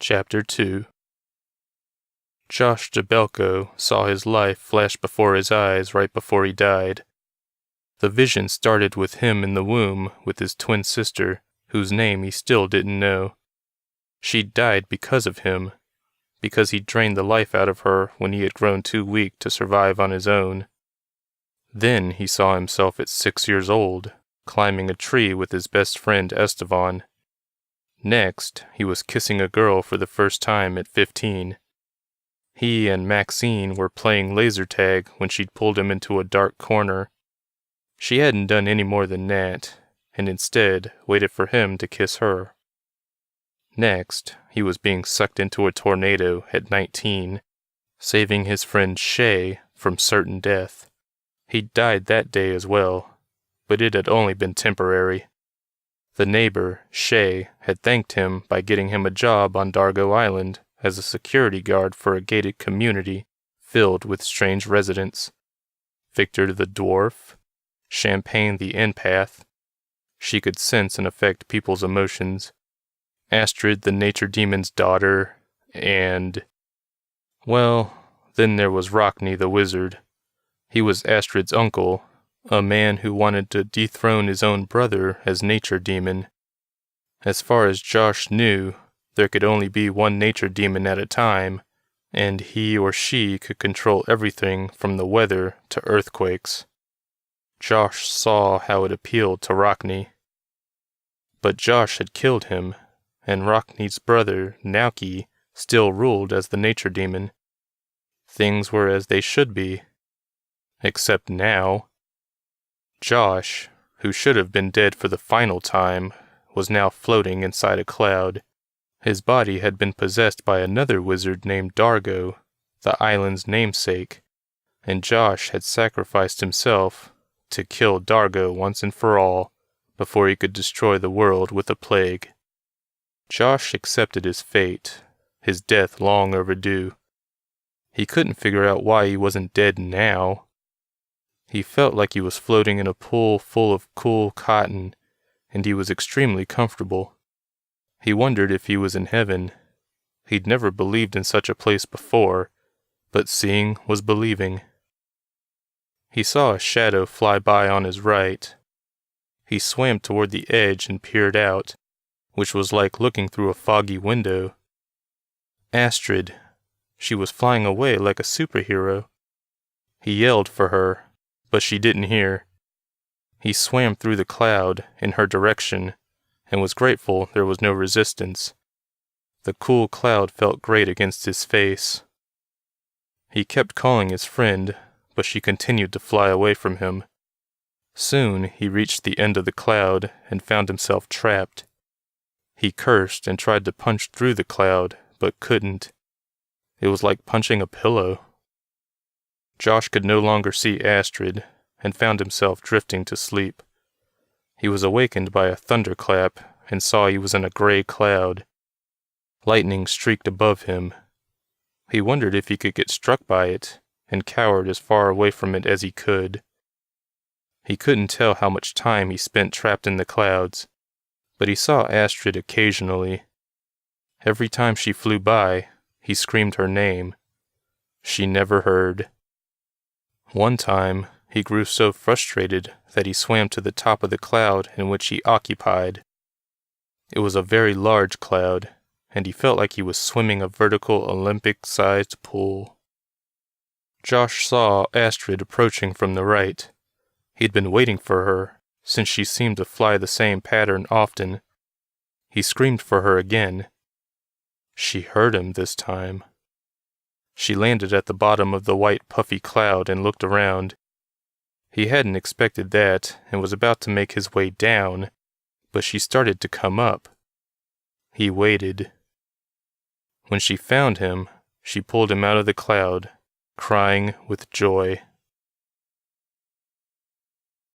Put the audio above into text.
Chapter 2. Josh Jabelko saw his life flash before his eyes right before he died. The vision started with him in the womb with his twin sister, whose name he still didn't know. She'd died because of him, because he'd drained the life out of her when he had grown too weak to survive on his own. Then he saw himself at 6 years old, climbing a tree with his best friend Esteban. Next, he was kissing a girl for the first time at 15. He and Maxine were playing laser tag when she'd pulled him into a dark corner. She hadn't done any more than that, and instead waited for him to kiss her. Next, he was being sucked into a tornado at 19, saving his friend Shay from certain death. He'd died that day as well, but it had only been temporary. The neighbor, Shay, had thanked him by getting him a job on Dargo Island as a security guard for a gated community filled with strange residents. Victor the dwarf, Champagne the empath. She could sense and affect people's emotions. Astrid the nature demon's daughter, and... well, then there was Rockney the wizard. He was Astrid's uncle, a man who wanted to dethrone his own brother as nature demon. As far as Josh knew, there could only be one nature demon at a time, and he or she could control everything from the weather to earthquakes. Josh saw how it appealed to Rockney. But Josh had killed him, and Rockney's brother, Nauki, still ruled as the nature demon. Things were as they should be. Except now. Josh, who should have been dead for the final time, was now floating inside a cloud. His body had been possessed by another wizard named Dargo, the island's namesake, and Josh had sacrificed himself to kill Dargo once and for all before he could destroy the world with a plague. Josh accepted his fate, his death long overdue. He couldn't figure out why he wasn't dead now. He felt like he was floating in a pool full of cool cotton, and he was extremely comfortable. He wondered if he was in heaven. He'd never believed in such a place before, but seeing was believing. He saw a shadow fly by on his right. He swam toward the edge and peered out, which was like looking through a foggy window. Astrid. She was flying away like a superhero. He yelled for her, but she didn't hear. He swam through the cloud in her direction and was grateful there was no resistance. The cool cloud felt great against his face. He kept calling his friend, but she continued to fly away from him. Soon he reached the end of the cloud and found himself trapped. He cursed and tried to punch through the cloud, but couldn't. It was like punching a pillow. Josh could no longer see Astrid, and found himself drifting to sleep. He was awakened by a thunderclap, and saw he was in a gray cloud. Lightning streaked above him. He wondered if he could get struck by it, and cowered as far away from it as he could. He couldn't tell how much time he spent trapped in the clouds, but he saw Astrid occasionally. Every time she flew by, he screamed her name. She never heard. One time, he grew so frustrated that he swam to the top of the cloud in which he occupied. It was a very large cloud, and he felt like he was swimming a vertical Olympic-sized pool. Josh saw Astrid approaching from the right. He'd been waiting for her, since she seemed to fly the same pattern often. He screamed for her again. She heard him this time. She landed at the bottom of the white puffy cloud and looked around. He hadn't expected that and was about to make his way down, but she started to come up. He waited. When she found him, she pulled him out of the cloud, crying with joy.